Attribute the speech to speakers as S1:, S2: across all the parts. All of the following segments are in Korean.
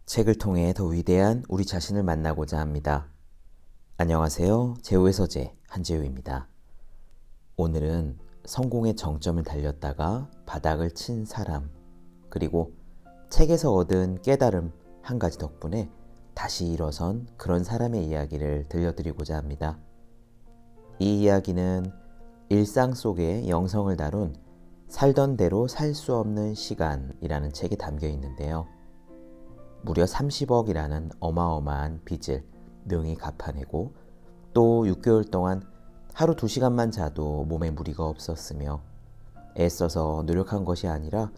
S1: 책을 통해 더 위대한 우리 자신을 만나고자 합니다. 안녕하세요. 제호의 서재 한재호입니다. 오늘은 성공의 정점을 달렸다가 바닥을 친 사람, 그리고 책에서 얻은 깨달음 한 가지 덕분에 다시 일어선 그런 사람의 이야기를 들려드리고자 합니다. 이 이야기는 일상 속의 영성을 다룬 살던 대로 살 수 없는 시간이라는 책에 담겨 있는데요. 무려 30억이라는 어마어마한 빚을 능히 갚아내고 또 6개월 동안 하루 2시간만 자도 몸에 무리가 없었으며 애써서 노력한 것이 아니라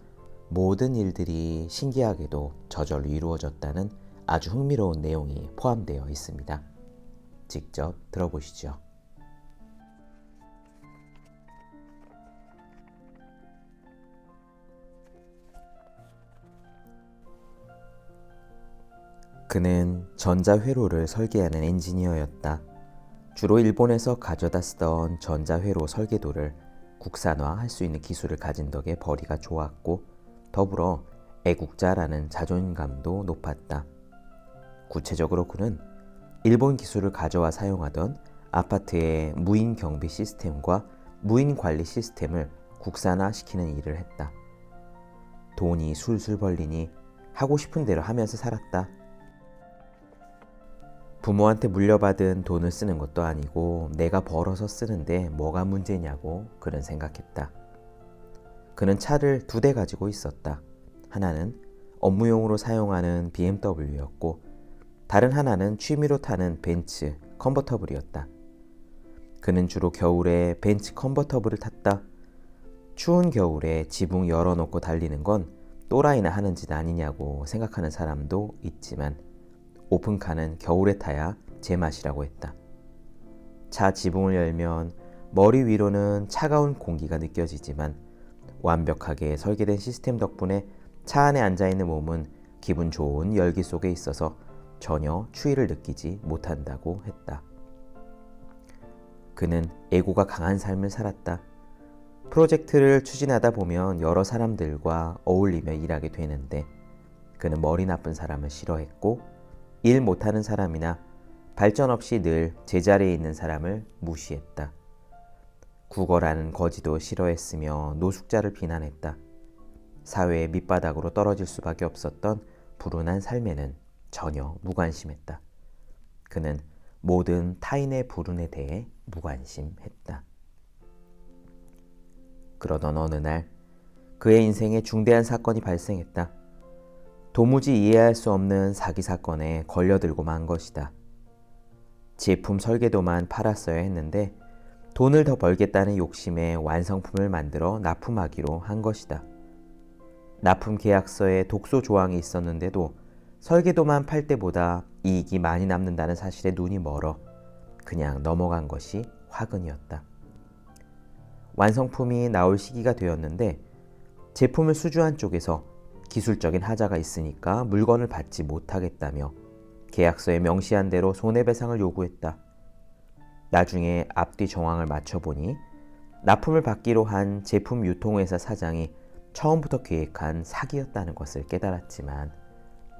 S1: 모든 일들이 신기하게도 저절로 이루어졌다는 아주 흥미로운 내용이 포함되어 있습니다. 직접 들어보시죠. 그는 전자회로를 설계하는 엔지니어였다. 주로 일본에서 가져다 쓰던 전자회로 설계도를 국산화할 수 있는 기술을 가진 덕에 벌이가 좋았고 더불어 애국자라는 자존감도 높았다. 구체적으로 그는 일본 기술을 가져와 사용하던 아파트의 무인 경비 시스템과 무인 관리 시스템을 국산화시키는 일을 했다. 돈이 술술 벌리니 하고 싶은 대로 하면서 살았다. 부모한테 물려받은 돈을 쓰는 것도 아니고 내가 벌어서 쓰는데 뭐가 문제냐고 그는 생각했다. 그는 차를 2대 가지고 있었다. 하나는 업무용으로 사용하는 BMW였고 다른 하나는 취미로 타는 벤츠 컨버터블이었다. 그는 주로 겨울에 벤츠 컨버터블을 탔다. 추운 겨울에 지붕 열어놓고 달리는 건 또라이나 하는 짓 아니냐고 생각하는 사람도 있지만 오픈카는 겨울에 타야 제맛이라고 했다. 차 지붕을 열면 머리 위로는 차가운 공기가 느껴지지만 완벽하게 설계된 시스템 덕분에 차 안에 앉아있는 몸은 기분 좋은 열기 속에 있어서 전혀 추위를 느끼지 못한다고 했다. 그는 애고가 강한 삶을 살았다. 프로젝트를 추진하다 보면 여러 사람들과 어울리며 일하게 되는데 그는 머리 나쁜 사람을 싫어했고 일 못하는 사람이나 발전 없이 늘 제자리에 있는 사람을 무시했다. 국어라는 거지도 싫어했으며 노숙자를 비난했다. 사회의 밑바닥으로 떨어질 수밖에 없었던 불운한 삶에는 전혀 무관심했다. 그는 모든 타인의 불운에 대해 무관심했다. 그러던 어느 날 그의 인생에 중대한 사건이 발생했다. 도무지 이해할 수 없는 사기 사건에 걸려들고 만 것이다. 제품 설계도만 팔았어야 했는데 돈을 더 벌겠다는 욕심에 완성품을 만들어 납품하기로 한 것이다. 납품 계약서에 독소 조항이 있었는데도 설계도만 팔 때보다 이익이 많이 남는다는 사실에 눈이 멀어 그냥 넘어간 것이 화근이었다. 완성품이 나올 시기가 되었는데 제품을 수주한 쪽에서 기술적인 하자가 있으니까 물건을 받지 못하겠다며 계약서에 명시한 대로 손해배상을 요구했다. 나중에 앞뒤 정황을 맞춰보니 납품을 받기로 한 제품 유통회사 사장이 처음부터 계획한 사기였다는 것을 깨달았지만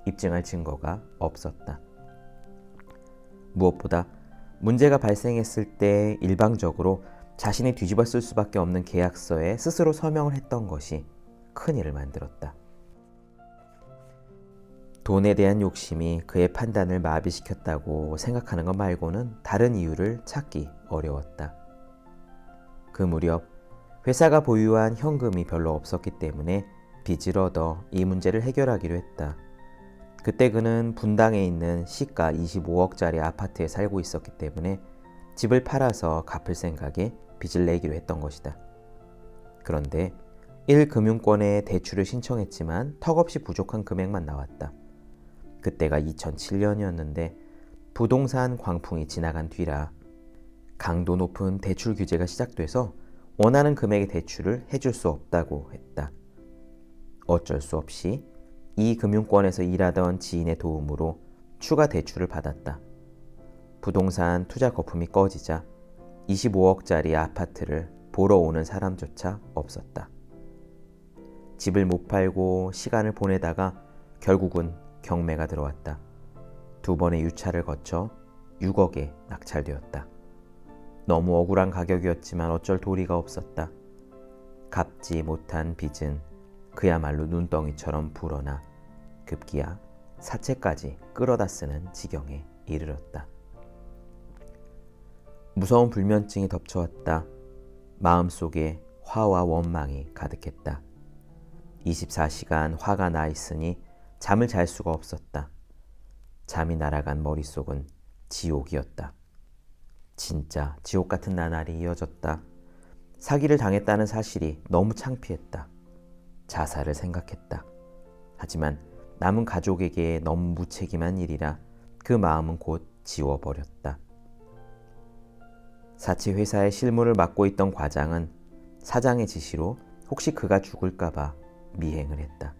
S1: 입증할 증거가 없었다. 무엇보다 문제가 발생했을 때 일방적으로 자신이 뒤집어 쓸 수밖에 없는 계약서에 스스로 서명을 했던 것이 큰일을 만들었다. 돈에 대한 욕심이 그의 판단을 마비시켰다고 생각하는 것 말고는 다른 이유를 찾기 어려웠다. 그 무렵 회사가 보유한 현금이 별로 없었기 때문에 빚을 얻어 이 문제를 해결하기로 했다. 그때 그는 분당에 있는 시가 25억짜리 아파트에 살고 있었기 때문에 집을 팔아서 갚을 생각에 빚을 내기로 했던 것이다. 그런데 1금융권에 대출을 신청했지만 턱없이 부족한 금액만 나왔다. 그때가 2007년이었는데 부동산 광풍이 지나간 뒤라 강도 높은 대출 규제가 시작돼서 원하는 금액의 대출을 해줄 수 없다고 했다. 어쩔 수 없이 이 금융권에서 일하던 지인의 도움으로 추가 대출을 받았다. 부동산 투자 거품이 꺼지자 25억짜리 아파트를 보러 오는 사람조차 없었다. 집을 못 팔고 시간을 보내다가 결국은 경매가 들어왔다. 2번의 유찰을 거쳐 6억에 낙찰되었다. 너무 억울한 가격이었지만 어쩔 도리가 없었다. 갚지 못한 빚은 그야말로 눈덩이처럼 불어나 급기야 사채까지 끌어다 쓰는 지경에 이르렀다. 무서운 불면증이 덮쳐왔다. 마음속에 화와 원망이 가득했다. 24시간 화가 나 있으니 잠을 잘 수가 없었다. 잠이 날아간 머릿속은 지옥이었다. 진짜 지옥 같은 나날이 이어졌다. 사기를 당했다는 사실이 너무 창피했다. 자살을 생각했다. 하지만 남은 가족에게 너무 무책임한 일이라 그 마음은 곧 지워버렸다. 사치회사의 실무를 맡고 있던 과장은 사장의 지시로 혹시 그가 죽을까봐 미행을 했다.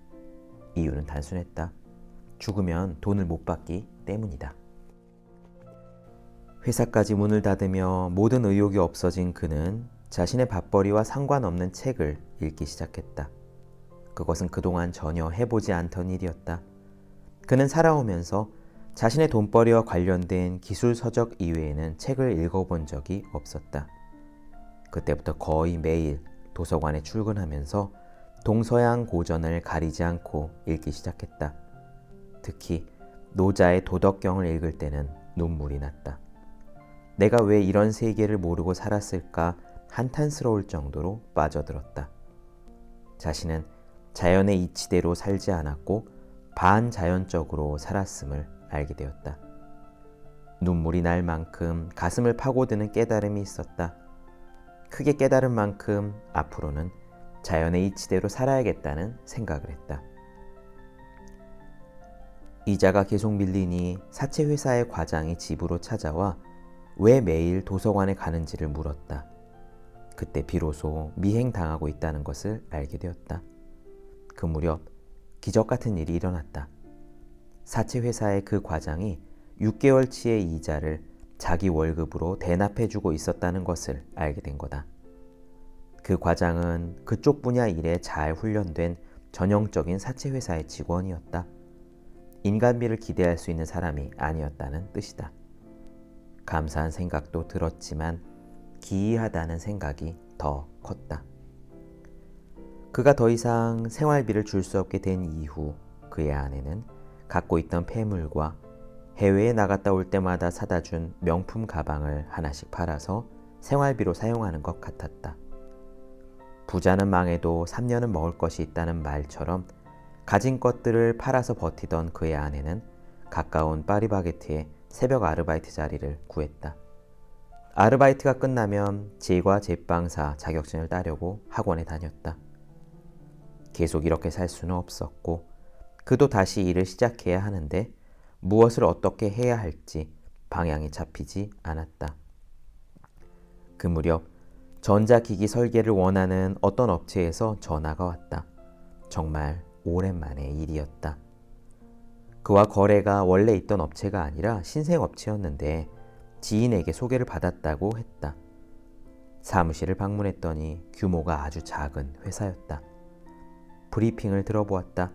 S1: 이유는 단순했다. 죽으면 돈을 못 받기 때문이다. 회사까지 문을 닫으며 모든 의욕이 없어진 그는 자신의 밥벌이와 상관없는 책을 읽기 시작했다. 그것은 그동안 전혀 해보지 않던 일이었다. 그는 살아오면서 자신의 돈벌이와 관련된 기술 서적 이외에는 책을 읽어본 적이 없었다. 그때부터 거의 매일 도서관에 출근하면서 동서양 고전을 가리지 않고 읽기 시작했다. 특히 노자의 도덕경을 읽을 때는 눈물이 났다. 내가 왜 이런 세계를 모르고 살았을까 한탄스러울 정도로 빠져들었다. 자신은 자연의 이치대로 살지 않았고 반자연적으로 살았음을 알게 되었다. 눈물이 날 만큼 가슴을 파고드는 깨달음이 있었다. 크게 깨달은 만큼 앞으로는 자연의 이치대로 살아야겠다는 생각을 했다. 이자가 계속 밀리니 사채회사의 과장이 집으로 찾아와 왜 매일 도서관에 가는지를 물었다. 그때 비로소 미행당하고 있다는 것을 알게 되었다. 그 무렵 기적 같은 일이 일어났다. 사채회사의 그 과장이 6개월치의 이자를 자기 월급으로 대납해주고 있었다는 것을 알게 된 거다. 그 과장은 그쪽 분야 일에 잘 훈련된 전형적인 사채회사의 직원이었다. 인간비를 기대할 수 있는 사람이 아니었다는 뜻이다. 감사한 생각도 들었지만 기이하다는 생각이 더 컸다. 그가 더 이상 생활비를 줄 수 없게 된 이후 그의 아내는 갖고 있던 폐물과 해외에 나갔다 올 때마다 사다 준 명품 가방을 하나씩 팔아서 생활비로 사용하는 것 같았다. 부자는 망해도 3년은 먹을 것이 있다는 말처럼 가진 것들을 팔아서 버티던 그의 아내는 가까운 파리바게트에 새벽 아르바이트 자리를 구했다. 아르바이트가 끝나면 제과 제빵사 자격증을 따려고 학원에 다녔다. 계속 이렇게 살 수는 없었고 그도 다시 일을 시작해야 하는데 무엇을 어떻게 해야 할지 방향이 잡히지 않았다. 그 무렵 전자기기 설계를 원하는 어떤 업체에서 전화가 왔다. 정말 오랜만의 일이었다. 그와 거래가 원래 있던 업체가 아니라 신생업체였는데 지인에게 소개를 받았다고 했다. 사무실을 방문했더니 규모가 아주 작은 회사였다. 브리핑을 들어보았다.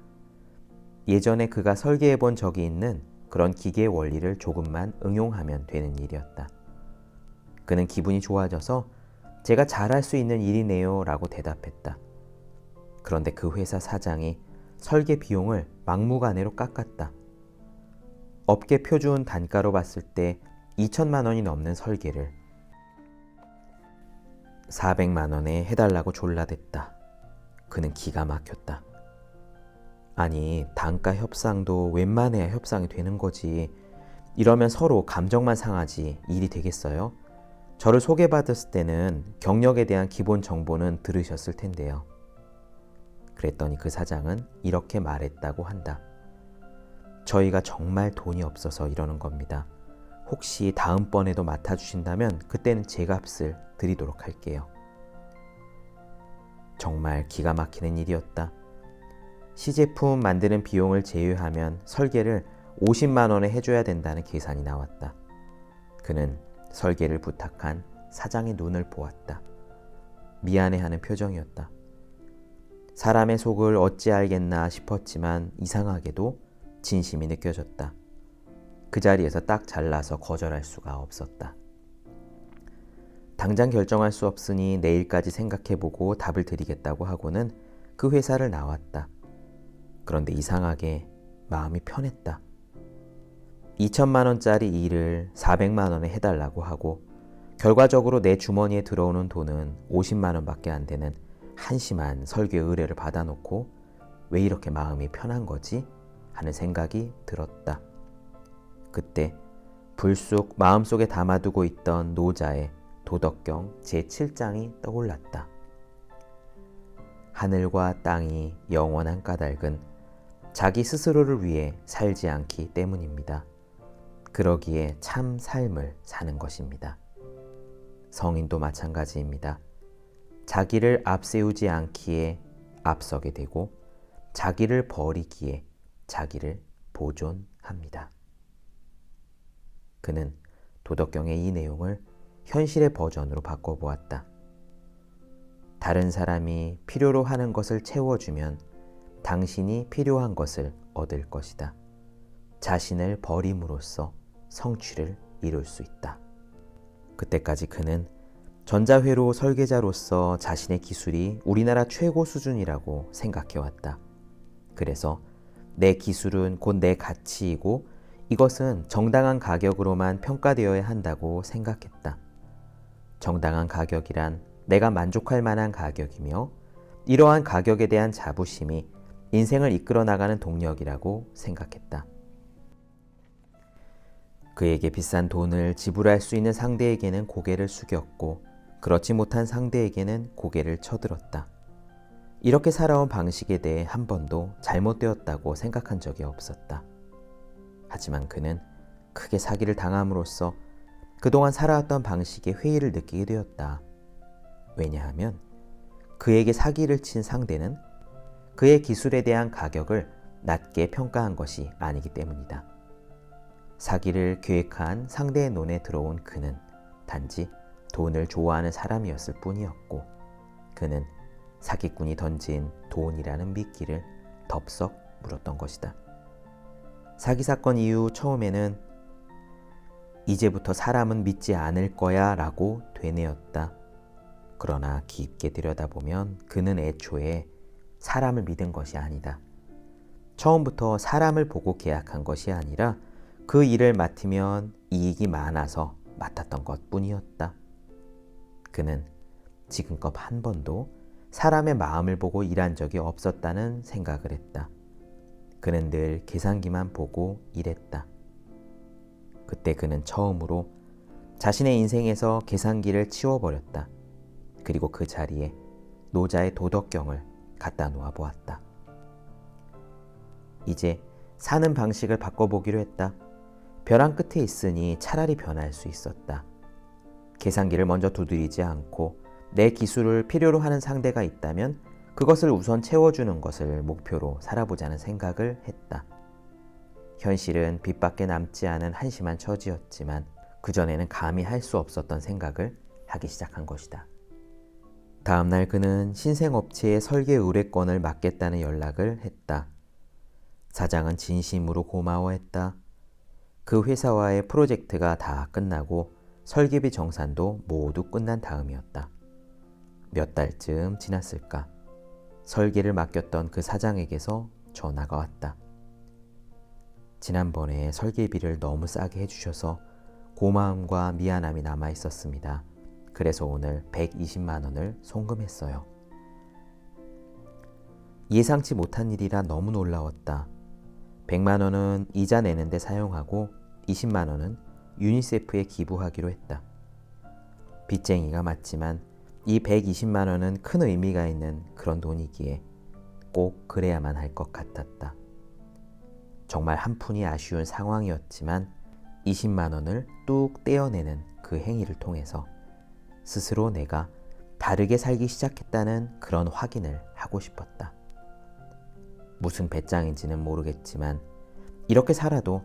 S1: 예전에 그가 설계해본 적이 있는 그런 기계의 원리를 조금만 응용하면 되는 일이었다. 그는 기분이 좋아져서 제가 잘할 수 있는 일이네요 라고 대답했다. 그런데 그 회사 사장이 설계 비용을 막무가내로 깎았다. 업계 표준 단가로 봤을 때 2천만 원이 넘는 설계를 400만 원에 해달라고 졸라댔다. 그는 기가 막혔다. 아니, 단가 협상도 웬만해야 협상이 되는 거지. 이러면 서로 감정만 상하지 일이 되겠어요? 저를 소개받았을 때는 경력에 대한 기본 정보는 들으셨을 텐데요. 그랬더니 그 사장은 이렇게 말했다고 한다. 저희가 정말 돈이 없어서 이러는 겁니다. 혹시 다음번에도 맡아주신다면 그때는 제 값을 드리도록 할게요. 정말 기가 막히는 일이었다. 시제품 만드는 비용을 제외하면 설계를 50만 원에 해줘야 된다는 계산이 나왔다. 그는 설계를 부탁한 사장의 눈을 보았다. 미안해하는 표정이었다. 사람의 속을 어찌 알겠나 싶었지만 이상하게도 진심이 느껴졌다. 그 자리에서 딱 잘라서 거절할 수가 없었다. 당장 결정할 수 없으니 내일까지 생각해보고 답을 드리겠다고 하고는 그 회사를 나왔다. 그런데 이상하게 마음이 편했다. 2천만 원짜리 일을 400만 원에 해달라고 하고 결과적으로 내 주머니에 들어오는 돈은 50만 원밖에 안 되는 한심한 설계 의뢰를 받아놓고 왜 이렇게 마음이 편한 거지? 하는 생각이 들었다. 그때 불쑥 마음속에 담아두고 있던 노자의 도덕경 제7장이 떠올랐다. 하늘과 땅이 영원한 까닭은 자기 스스로를 위해 살지 않기 때문입니다. 그러기에 참 삶을 사는 것입니다. 성인도 마찬가지입니다. 자기를 앞세우지 않기에 앞서게 되고 자기를 버리기에 자기를 보존합니다. 그는 도덕경의 이 내용을 현실의 버전으로 바꿔보았다. 다른 사람이 필요로 하는 것을 채워주면 당신이 필요한 것을 얻을 것이다. 자신을 버림으로써 성취를 이룰 수 있다. 그때까지 그는 전자회로 설계자로서 자신의 기술이 우리나라 최고 수준이라고 생각해왔다. 그래서 내 기술은 곧 내 가치이고 이것은 정당한 가격으로만 평가되어야 한다고 생각했다. 정당한 가격이란 내가 만족할 만한 가격이며 이러한 가격에 대한 자부심이 인생을 이끌어 나가는 동력이라고 생각했다. 그에게 비싼 돈을 지불할 수 있는 상대에게는 고개를 숙였고 그렇지 못한 상대에게는 고개를 쳐들었다. 이렇게 살아온 방식에 대해 한 번도 잘못되었다고 생각한 적이 없었다. 하지만 그는 크게 사기를 당함으로써 그동안 살아왔던 방식에 회의를 느끼게 되었다. 왜냐하면 그에게 사기를 친 상대는 그의 기술에 대한 가격을 낮게 평가한 것이 아니기 때문이다. 사기를 계획한 상대의 눈에 들어온 그는 단지 돈을 좋아하는 사람이었을 뿐이었고 그는 사기꾼이 던진 돈이라는 미끼를 덥석 물었던 것이다. 사기 사건 이후 처음에는 이제부터 사람은 믿지 않을 거야 라고 되뇌었다. 그러나 깊게 들여다보면 그는 애초에 사람을 믿은 것이 아니다. 처음부터 사람을 보고 계약한 것이 아니라 그 일을 맡으면 이익이 많아서 맡았던 것 뿐이었다. 그는 지금껏 한 번도 사람의 마음을 보고 일한 적이 없었다는 생각을 했다. 그는 늘 계산기만 보고 일했다. 그때 그는 처음으로 자신의 인생에서 계산기를 치워버렸다. 그리고 그 자리에 노자의 도덕경을 갖다 놓아 보았다. 이제 사는 방식을 바꿔보기로 했다. 벼랑 끝에 있으니 차라리 변할 수 있었다. 계산기를 먼저 두드리지 않고 내 기술을 필요로 하는 상대가 있다면 그것을 우선 채워주는 것을 목표로 살아보자는 생각을 했다. 현실은 빚밖에 남지 않은 한심한 처지였지만 그전에는 감히 할 수 없었던 생각을 하기 시작한 것이다. 다음날 그는 신생업체의 설계 의뢰권을 맡겠다는 연락을 했다. 사장은 진심으로 고마워했다. 그 회사와의 프로젝트가 다 끝나고 설계비 정산도 모두 끝난 다음이었다. 몇 달쯤 지났을까? 설계를 맡겼던 그 사장에게서 전화가 왔다. 지난번에 설계비를 너무 싸게 해주셔서 고마움과 미안함이 남아 있었습니다. 그래서 오늘 120만 원을 송금했어요. 예상치 못한 일이라 너무 놀라웠다. 100만 원은 이자 내는데 사용하고 20만 원은 유니세프에 기부하기로 했다. 빚쟁이가 맞지만 이 120만 원은 큰 의미가 있는 그런 돈이기에 꼭 그래야만 할 것 같았다. 정말 한 푼이 아쉬운 상황이었지만 20만 원을 뚝 떼어내는 그 행위를 통해서 스스로 내가 다르게 살기 시작했다는 그런 확인을 하고 싶었다. 무슨 배짱인지는 모르겠지만 이렇게 살아도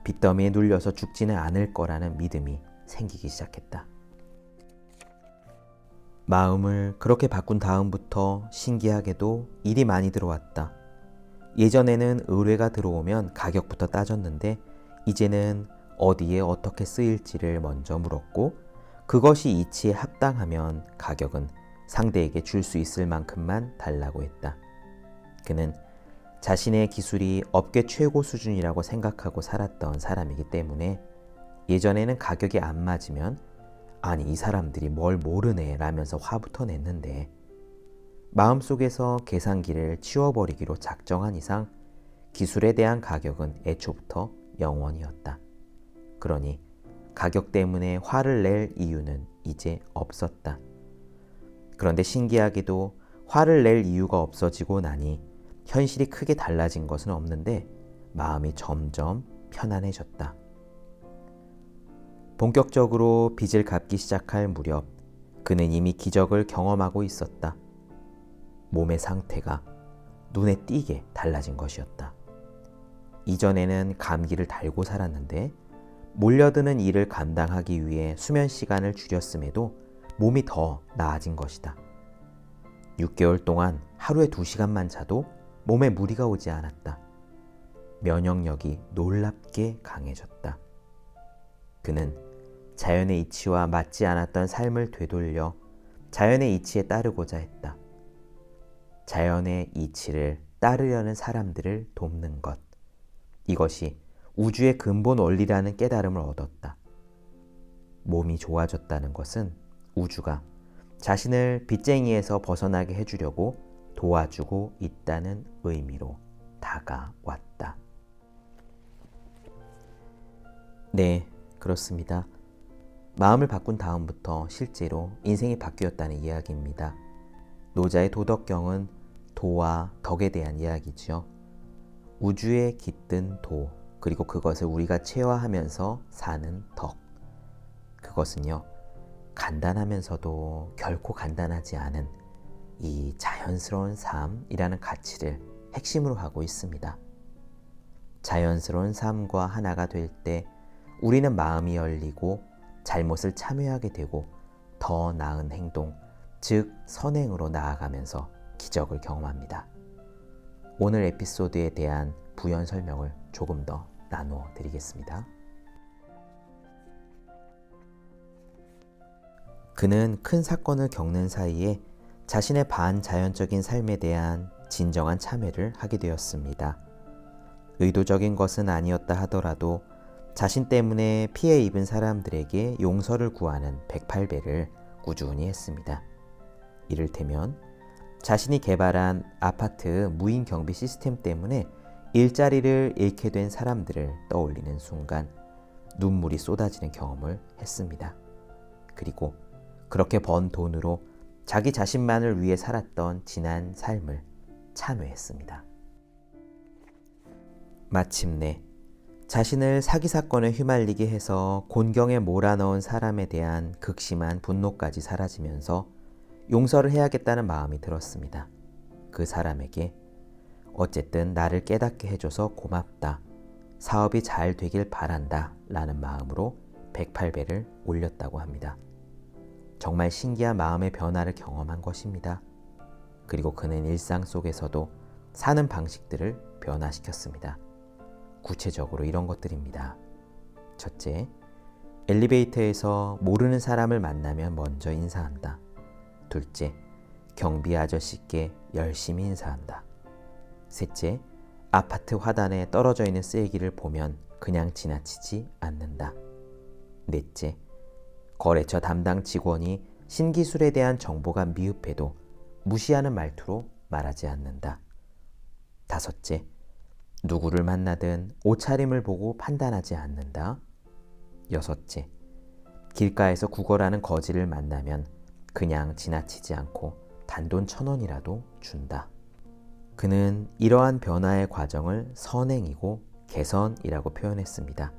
S1: 빚더미에 눌려서 죽지는 않을 거라는 믿음이 생기기 시작했다. 마음을 그렇게 바꾼 다음부터 신기하게도 일이 많이 들어왔다. 예전에는 의뢰가 들어오면 가격부터 따졌는데 이제는 어디에 어떻게 쓰일지를 먼저 물었고 그것이 이치에 합당하면 가격은 상대에게 줄 수 있을 만큼만 달라고 했다. 그는 자신의 기술이 업계 최고 수준이라고 생각하고 살았던 사람이기 때문에 예전에는 가격이 안 맞으면 아니 이 사람들이 뭘 모르네 라면서 화부터 냈는데 마음속에서 계산기를 치워버리기로 작정한 이상 기술에 대한 가격은 애초부터 0원이었다. 그러니 가격 때문에 화를 낼 이유는 이제 없었다. 그런데 신기하게도 화를 낼 이유가 없어지고 나니 현실이 크게 달라진 것은 없는데 마음이 점점 편안해졌다. 본격적으로 빚을 갚기 시작할 무렵 그는 이미 기적을 경험하고 있었다. 몸의 상태가 눈에 띄게 달라진 것이었다. 이전에는 감기를 달고 살았는데 몰려드는 일을 감당하기 위해 수면 시간을 줄였음에도 몸이 더 나아진 것이다. 6개월 동안 하루에 2시간만 자도 몸에 무리가 오지 않았다. 면역력이 놀랍게 강해졌다. 그는 자연의 이치와 맞지 않았던 삶을 되돌려 자연의 이치에 따르고자 했다. 자연의 이치를 따르려는 사람들을 돕는 것. 이것이 우주의 근본 원리라는 깨달음을 얻었다. 몸이 좋아졌다는 것은 우주가 자신을 빚쟁이에서 벗어나게 해주려고 도와주고 있다는 의미로 다가왔다. 네, 그렇습니다. 마음을 바꾼 다음부터 실제로 인생이 바뀌었다는 이야기입니다. 노자의 도덕경은 도와 덕에 대한 이야기지요. 우주에 깃든 도, 그리고 그것을 우리가 체화하면서 사는 덕. 그것은요, 간단하면서도 결코 간단하지 않은 이 자연스러운 삶이라는 가치를 핵심으로 하고 있습니다. 자연스러운 삶과 하나가 될 때 우리는 마음이 열리고 잘못을 참여하게 되고 더 나은 행동, 즉 선행으로 나아가면서 기적을 경험합니다. 오늘 에피소드에 대한 부연 설명을 조금 더 나누어 드리겠습니다. 그는 큰 사건을 겪는 사이에 자신의 반자연적인 삶에 대한 진정한 참회를 하게 되었습니다. 의도적인 것은 아니었다 하더라도 자신 때문에 피해 입은 사람들에게 용서를 구하는 108배를 꾸준히 했습니다. 이를테면 자신이 개발한 아파트 무인 경비 시스템 때문에 일자리를 잃게 된 사람들을 떠올리는 순간 눈물이 쏟아지는 경험을 했습니다. 그리고 그렇게 번 돈으로 자기 자신만을 위해 살았던 지난 삶을 참회했습니다. 마침내 자신을 사기 사건에 휘말리게 해서 곤경에 몰아넣은 사람에 대한 극심한 분노까지 사라지면서 용서를 해야겠다는 마음이 들었습니다. 그 사람에게 어쨌든 나를 깨닫게 해줘서 고맙다. 사업이 잘 되길 바란다. 라는 마음으로 108배를 올렸다고 합니다. 정말 신기한 마음의 변화를 경험한 것입니다. 그리고 그는 일상 속에서도 사는 방식들을 변화시켰습니다. 구체적으로 이런 것들입니다. 첫째, 엘리베이터에서 모르는 사람을 만나면 먼저 인사한다. 둘째, 경비 아저씨께 열심히 인사한다. 셋째, 아파트 화단에 떨어져 있는 쓰레기를 보면 그냥 지나치지 않는다. 넷째, 거래처 담당 직원이 신기술에 대한 정보가 미흡해도 무시하는 말투로 말하지 않는다. 다섯째, 누구를 만나든 옷차림을 보고 판단하지 않는다. 여섯째, 길가에서 구걸하는 거지를 만나면 그냥 지나치지 않고 단돈 1,000원이라도 준다. 그는 이러한 변화의 과정을 선행이고 개선이라고 표현했습니다.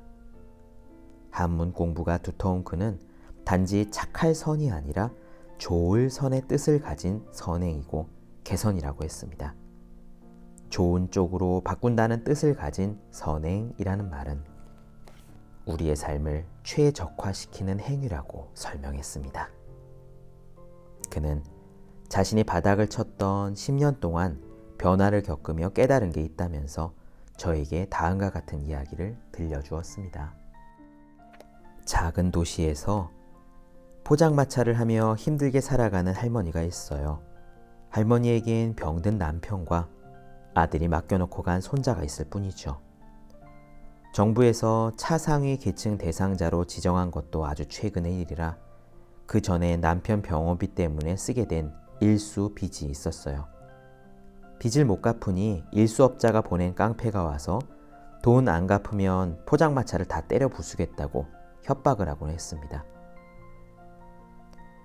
S1: 한문 공부가 두터운 그는 단지 착할 선이 아니라 좋을 선의 뜻을 가진 선행이고 개선이라고 했습니다. 좋은 쪽으로 바꾼다는 뜻을 가진 선행이라는 말은 우리의 삶을 최적화시키는 행위라고 설명했습니다. 그는 자신이 바닥을 쳤던 10년 동안 변화를 겪으며 깨달은 게 있다면서 저에게 다음과 같은 이야기를 들려주었습니다. 작은 도시에서 포장마차를 하며 힘들게 살아가는 할머니가 있어요. 할머니에겐 병든 남편과 아들이 맡겨놓고 간 손자가 있을 뿐이죠. 정부에서 차상위 계층 대상자로 지정한 것도 아주 최근의 일이라 그 전에 남편 병원비 때문에 쓰게 된 일수 빚이 있었어요. 빚을 못 갚으니 일수업자가 보낸 깡패가 와서 돈 안 갚으면 포장마차를 다 때려 부수겠다고 협박을 하곤 했습니다.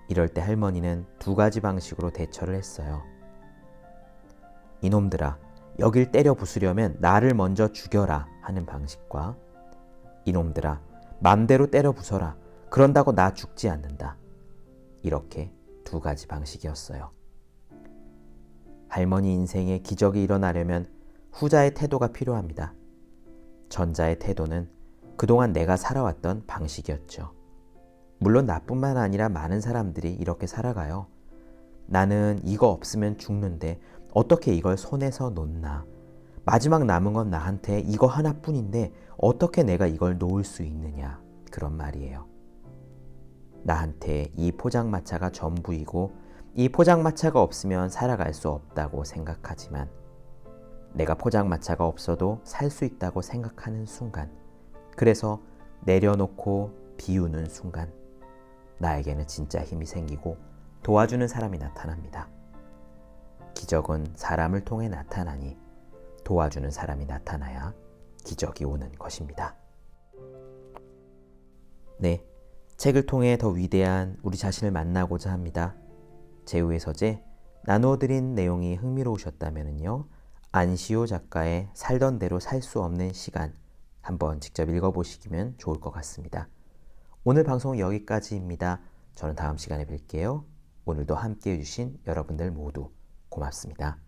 S1: 이럴 때 할머니는 두 가지 방식으로 대처를 했어요. 이놈들아, 여길 때려 부수려면 나를 먼저 죽여라 하는 방식과 이놈들아, 맘대로 때려 부숴라. 그런다고 나 죽지 않는다. 이렇게 두 가지 방식이었어요. 할머니 인생에 기적이 일어나려면 후자의 태도가 필요합니다. 전자의 태도는 그동안 내가 살아왔던 방식이었죠. 물론 나뿐만 아니라 많은 사람들이 이렇게 살아가요. 나는 이거 없으면 죽는데 어떻게 이걸 손에서 놓나. 마지막 남은 건 나한테 이거 하나뿐인데 어떻게 내가 이걸 놓을 수 있느냐. 그런 말이에요. 나한테 이 포장마차가 전부이고 이 포장마차가 없으면 살아갈 수 없다고 생각하지만 내가 포장마차가 없어도 살 수 있다고 생각하는 순간, 그래서 내려놓고 비우는 순간 나에게는 진짜 힘이 생기고 도와주는 사람이 나타납니다. 기적은 사람을 통해 나타나니 도와주는 사람이 나타나야 기적이 오는 것입니다. 네, 책을 통해 더 위대한 우리 자신을 만나고자 합니다. 제우의 서재 나누어드린 내용이 흥미로우셨다면요, 안시오 작가의 살던 대로 살 수 없는 시간 한번 직접 읽어보시면 좋을 것 같습니다. 오늘 방송은 여기까지입니다. 저는 다음 시간에 뵐게요. 오늘도 함께해 주신 여러분들 모두 고맙습니다.